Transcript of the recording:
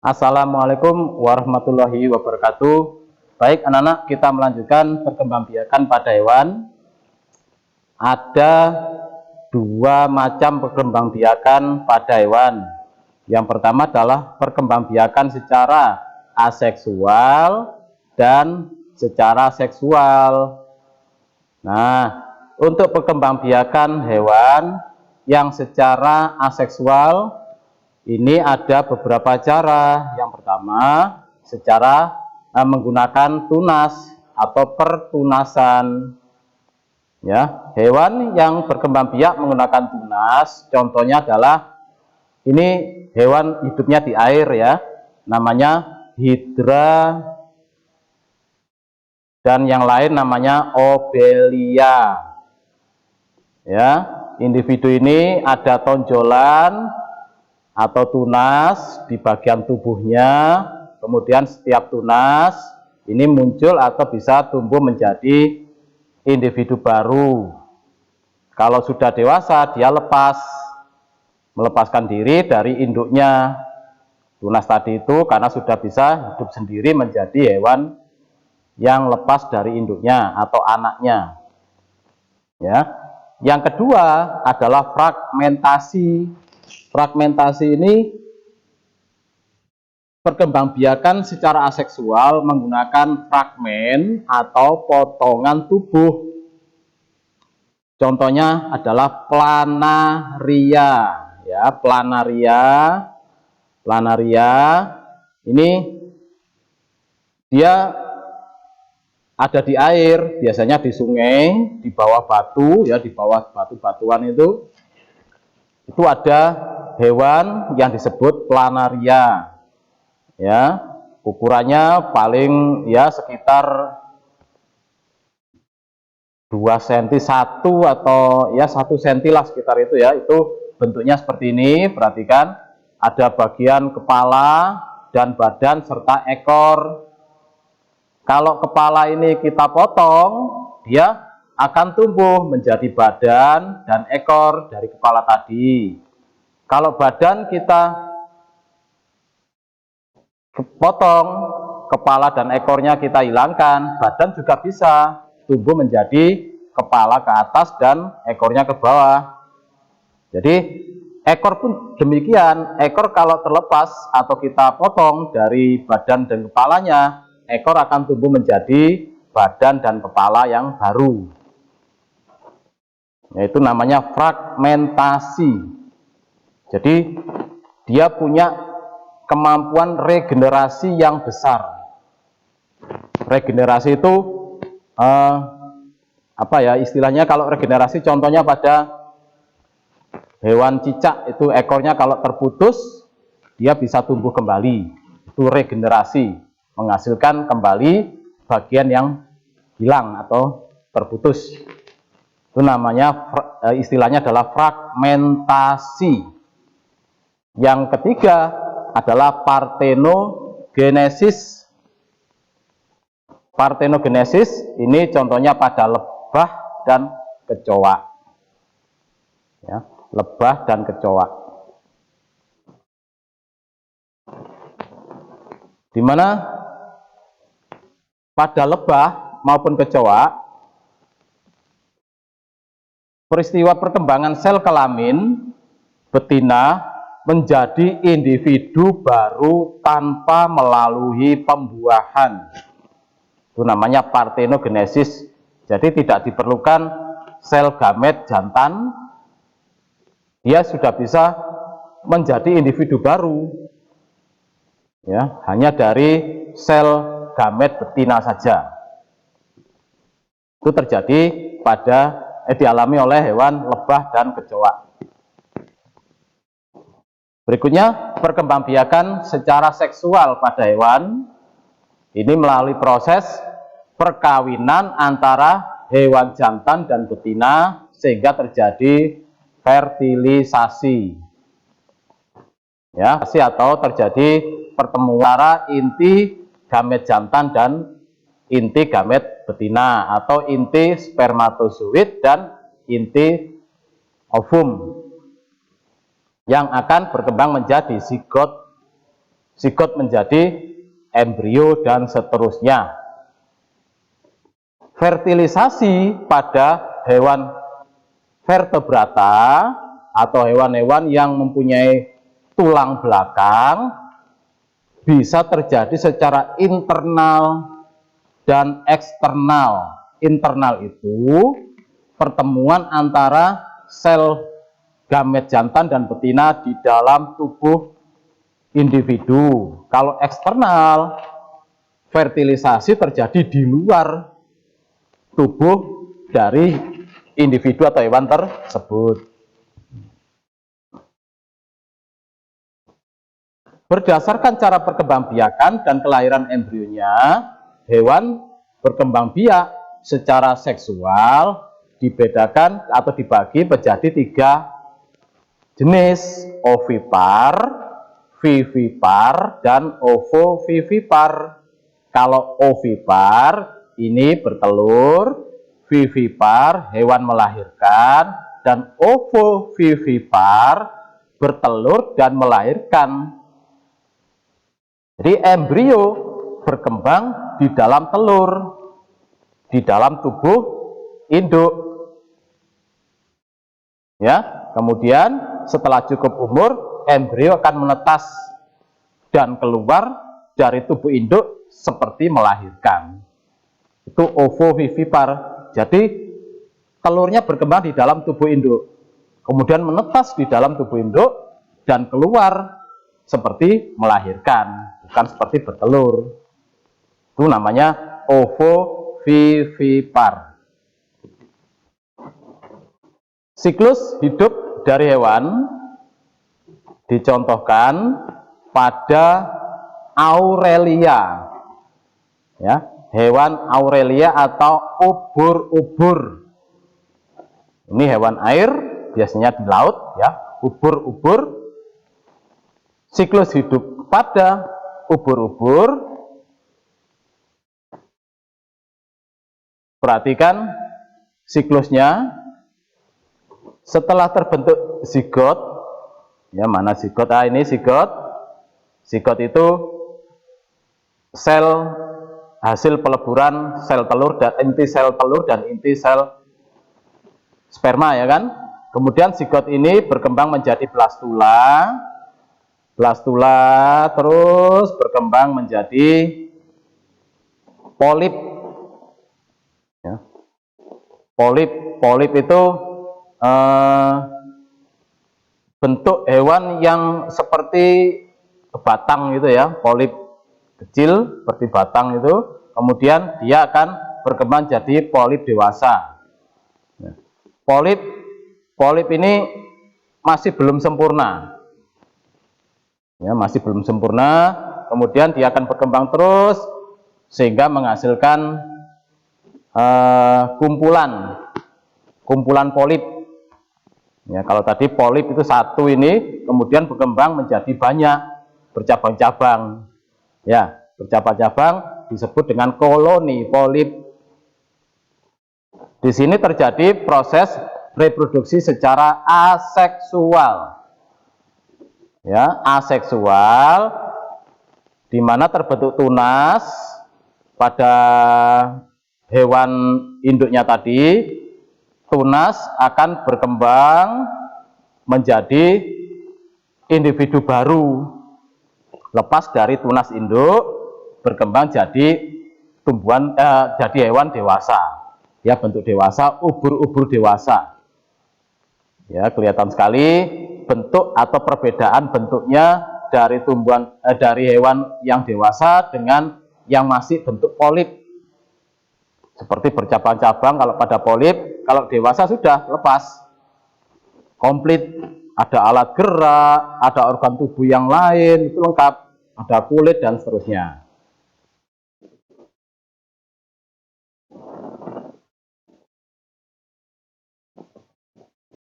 Assalamualaikum warahmatullahi wabarakatuh. Baik anak-anak, kita melanjutkan perkembangbiakan pada hewan. Ada dua macam perkembangbiakan pada hewan. Yang pertama adalah perkembangbiakan secara aseksual dan secara seksual. Nah, untuk perkembangbiakan hewan yang secara aseksual ini ada beberapa cara. Yang pertama, secara menggunakan tunas atau pertunasan. Ya, hewan yang berkembang biak menggunakan tunas, contohnya adalah ini hewan hidupnya di air ya, namanya hidra, dan yang lain namanya obelia. Ya, individu ini ada tonjolan atau tunas di bagian tubuhnya, kemudian setiap tunas ini muncul atau bisa tumbuh menjadi individu baru. Kalau sudah dewasa, dia melepaskan diri dari induknya. Tunas tadi itu karena sudah bisa hidup sendiri menjadi hewan yang lepas dari induknya atau anaknya. Ya. Yang kedua adalah fragmentasi. Fragmentasi ini perkembangbiakan secara aseksual menggunakan fragmen atau potongan tubuh. Contohnya adalah planaria, ya, planaria ini dia ada di air, biasanya di sungai, di bawah batu, ya, di bawah batu-batuan itu ada hewan yang disebut planaria. Ya, ukurannya paling ya sekitar 2 cm 1 atau ya 1 cm lah sekitar itu ya. Itu bentuknya seperti ini. Perhatikan, ada bagian kepala dan badan serta ekor. Kalau kepala ini kita potong, dia akan tumbuh menjadi badan dan ekor dari kepala tadi. Kalau badan kita potong, kepala dan ekornya kita hilangkan, badan juga bisa tumbuh menjadi kepala ke atas dan ekornya ke bawah. Jadi ekor pun demikian. Ekor kalau terlepas atau kita potong dari badan dan kepalanya, ekor akan tumbuh menjadi badan dan kepala yang baru. Yaitu namanya fragmentasi. Jadi dia punya kemampuan regenerasi yang besar. Regenerasi itu apa ya istilahnya? Kalau regenerasi contohnya pada hewan cicak, itu ekornya kalau terputus dia bisa tumbuh kembali. Itu regenerasi, menghasilkan kembali bagian yang hilang atau terputus. Itu namanya istilahnya adalah fragmentasi. Yang ketiga adalah partenogenesis. Partenogenesis ini contohnya pada lebah dan kecoa. Ya, lebah dan kecoa. Di mana pada lebah maupun kecoa, peristiwa perkembangan sel kelamin betina menjadi individu baru tanpa melalui pembuahan. Itu namanya partenogenesis. Jadi tidak diperlukan sel gamet jantan, dia sudah bisa menjadi individu baru. Ya, hanya dari sel gamet betina saja. Itu terjadi dialami oleh hewan lebah dan kecoa. Berikutnya, perkembangbiakan secara seksual pada hewan. Ini melalui proses perkawinan antara hewan jantan dan betina sehingga terjadi fertilisasi. Ya, atau terjadi pertemuan antara inti gamet jantan dan inti gamet betina atau inti spermatozoid dan inti ovum yang akan berkembang menjadi zigot. zigot menjadi embrio, dan seterusnya. Fertilisasi pada hewan vertebrata atau hewan-hewan yang mempunyai tulang belakang bisa terjadi secara internal dan eksternal. Internal itu pertemuan antara sel gamet jantan dan betina di dalam tubuh individu. Kalau eksternal, fertilisasi terjadi di luar tubuh dari individu atau hewan tersebut. Berdasarkan cara perkembangbiakan dan kelahiran embrionya, hewan berkembang biak secara seksual dibedakan atau dibagi menjadi 3 jenis: ovipar, vivipar, dan ovovivipar. Kalau ovipar ini bertelur, vivipar hewan melahirkan, dan ovovivipar bertelur dan melahirkan. Jadi embrio berkembang di dalam telur, di dalam tubuh induk. Ya, kemudian setelah cukup umur, embrio akan menetas dan keluar dari tubuh induk seperti melahirkan. Itu ovovivipar. Jadi telurnya berkembang di dalam tubuh induk, kemudian menetas di dalam tubuh induk dan keluar seperti melahirkan, bukan seperti bertelur. Itu namanya ovovivipar. Siklus hidup dari hewan dicontohkan pada Aurelia, ya, hewan Aurelia atau ubur-ubur. Ini hewan air, biasanya di laut, ya, ubur-ubur. Siklus hidup pada ubur-ubur, perhatikan siklusnya. Setelah terbentuk zigot, ya, mana zigot? Ini zigot. Zigot itu sel hasil peleburan sel telur dan inti sel telur dan inti sel sperma, ya kan? Kemudian zigot ini berkembang menjadi blastula. Blastula terus berkembang menjadi polip. Ya. Polip itu bentuk hewan yang seperti batang gitu, ya, polip kecil seperti batang itu. Kemudian dia akan berkembang jadi polip dewasa. Polip ini masih belum sempurna, ya, masih belum sempurna. Kemudian dia akan berkembang terus sehingga menghasilkan kumpulan polip. Ya, kalau tadi polip itu satu, ini kemudian berkembang menjadi banyak, bercabang-cabang. Ya, bercabang-cabang disebut dengan koloni polip. Di sini terjadi proses reproduksi secara aseksual. Ya, aseksual, di mana terbentuk tunas pada hewan induknya tadi. Tunas akan berkembang menjadi individu baru. Lepas dari tunas induk, berkembang jadi jadi hewan dewasa. Ya, bentuk dewasa, ubur-ubur dewasa. Ya, kelihatan sekali bentuk atau perbedaan bentuknya dari dari hewan yang dewasa dengan yang masih bentuk polip. Seperti bercabang-cabang kalau pada polip, kalau dewasa sudah lepas, komplit, ada alat gerak, ada organ tubuh yang lain, itu lengkap, ada kulit dan seterusnya.